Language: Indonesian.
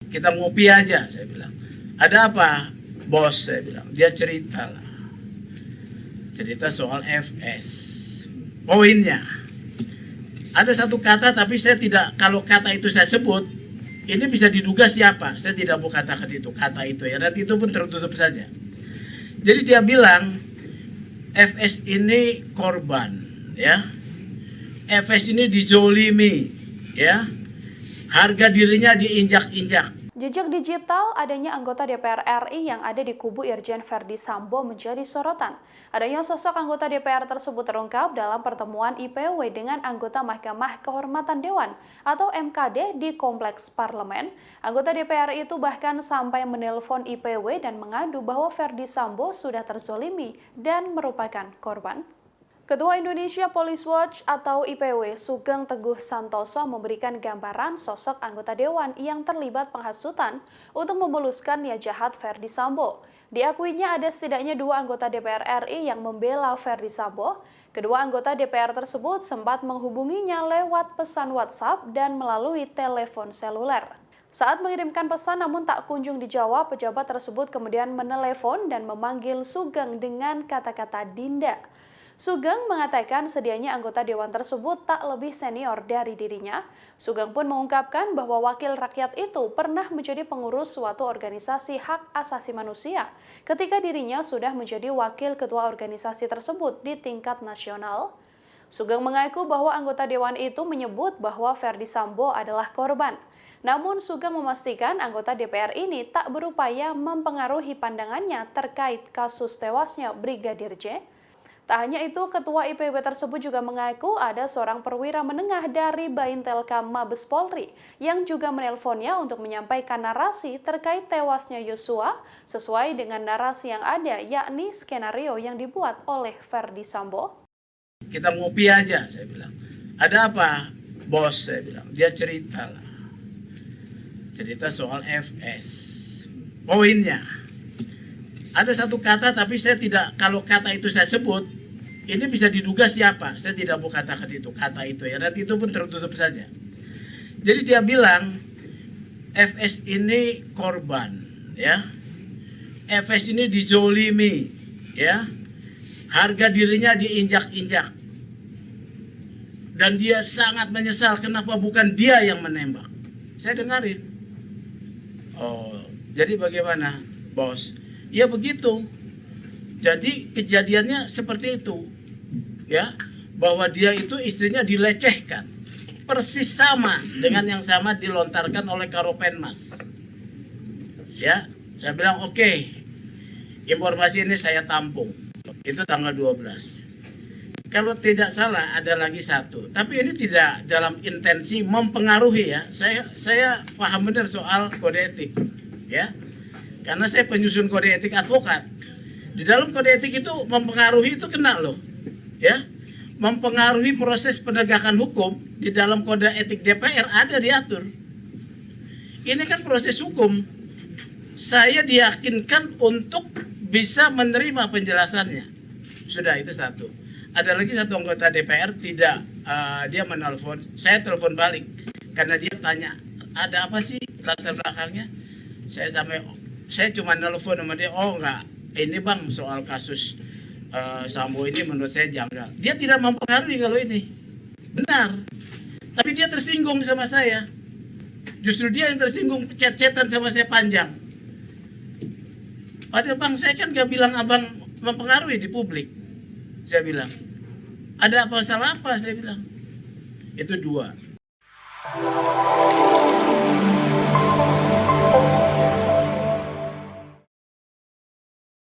kita ngopi aja, saya bilang. Ada apa, bos? Saya bilang. Dia cerita lah. Cerita soal FS. Poinnya, ada satu kata tapi saya tidak, kalau kata itu saya sebut, ini bisa diduga siapa. Saya tidak mau katakan itu, kata itu ya. Nanti itu pun tertutup saja. Jadi dia bilang, FS ini korban, ya. FS ini dizolimi, ya. Harga dirinya diinjak-injak. Jejak digital adanya anggota DPR RI yang ada di kubu Irjen Verdi Sambo menjadi sorotan. Adanya sosok anggota DPR tersebut terungkap dalam pertemuan IPW dengan anggota Mahkamah Kehormatan Dewan atau MKD di Kompleks Parlemen. Anggota DPR itu bahkan sampai menelpon IPW dan mengadu bahwa Verdi Sambo sudah terzolimi dan merupakan korban. Ketua Indonesia Police Watch atau IPW Sugeng Teguh Santoso memberikan gambaran sosok anggota dewan yang terlibat penghasutan untuk memuluskan niat jahat Verdi Sambo. Diakuinya ada setidaknya 2 anggota DPR RI yang membela Verdi Sambo. Kedua anggota DPR tersebut sempat menghubunginya lewat pesan WhatsApp dan melalui telepon seluler. Saat mengirimkan pesan namun tak kunjung dijawab, pejabat tersebut kemudian menelepon dan memanggil Sugeng dengan kata-kata Dinda. Sugeng mengatakan sedianya anggota dewan tersebut tak lebih senior dari dirinya. Sugeng pun mengungkapkan bahwa wakil rakyat itu pernah menjadi pengurus suatu organisasi hak asasi manusia ketika dirinya sudah menjadi wakil ketua organisasi tersebut di tingkat nasional. Sugeng mengaku bahwa anggota dewan itu menyebut bahwa Verdi Sambo adalah korban. Namun Sugeng memastikan anggota DPR ini tak berupaya mempengaruhi pandangannya terkait kasus tewasnya Brigadir J. Tak hanya itu, Ketua IPW tersebut juga mengaku ada seorang perwira menengah dari Baintelkam Mabes Polri yang juga menelponnya untuk menyampaikan narasi terkait tewasnya Yosua sesuai dengan narasi yang ada, yakni skenario yang dibuat oleh Verdi Sambo. Kita ngopi aja, saya bilang. Ada apa, bos? Saya bilang. Dia cerita lah. Cerita soal FS. Poinnya, ada satu kata tapi saya tidak, kalau kata itu saya sebut, ini bisa diduga siapa. Saya tidak mau katakan itu, kata itu ya. Nanti itu pun tertutup saja. Jadi dia bilang, FS ini korban, ya. FS ini dizolimi, ya. Harga dirinya diinjak-injak. Dan dia sangat menyesal kenapa bukan dia yang menembak. Saya dengarin. Oh, jadi bagaimana, bos? Ya begitu. Jadi kejadiannya seperti itu, ya, bahwa dia itu istrinya dilecehkan, persis sama dengan yang sama dilontarkan oleh Karopenmas. Ya, saya bilang oke, informasi ini saya tampung. Itu tanggal 12. Kalau tidak salah ada lagi satu, tapi ini tidak dalam intensi mempengaruhi ya. Saya paham benar soal kode etik, ya, karena saya penyusun kode etik advokat. Di dalam kode etik itu mempengaruhi itu kena loh, ya, mempengaruhi proses penegakan hukum di dalam kode etik DPR ada diatur. Ini kan proses hukum, saya diyakinkan untuk bisa menerima penjelasannya. Sudah, itu satu. Ada lagi satu anggota DPR tidak, dia menelpon, saya telepon balik karena dia tanya ada apa sih latar belakangnya. Saya cuma nelpon sama dia, oh enggak. Ini bang soal kasus Sambo ini menurut saya janggal. Dia tidak mempengaruhi kalau ini. Benar. Tapi dia tersinggung sama saya. Justru dia yang tersinggung, chat-chatan sama saya panjang. Padahal bang, saya kan gak bilang abang mempengaruhi di publik. Saya bilang. Ada apa salah apa, saya bilang. Itu 2.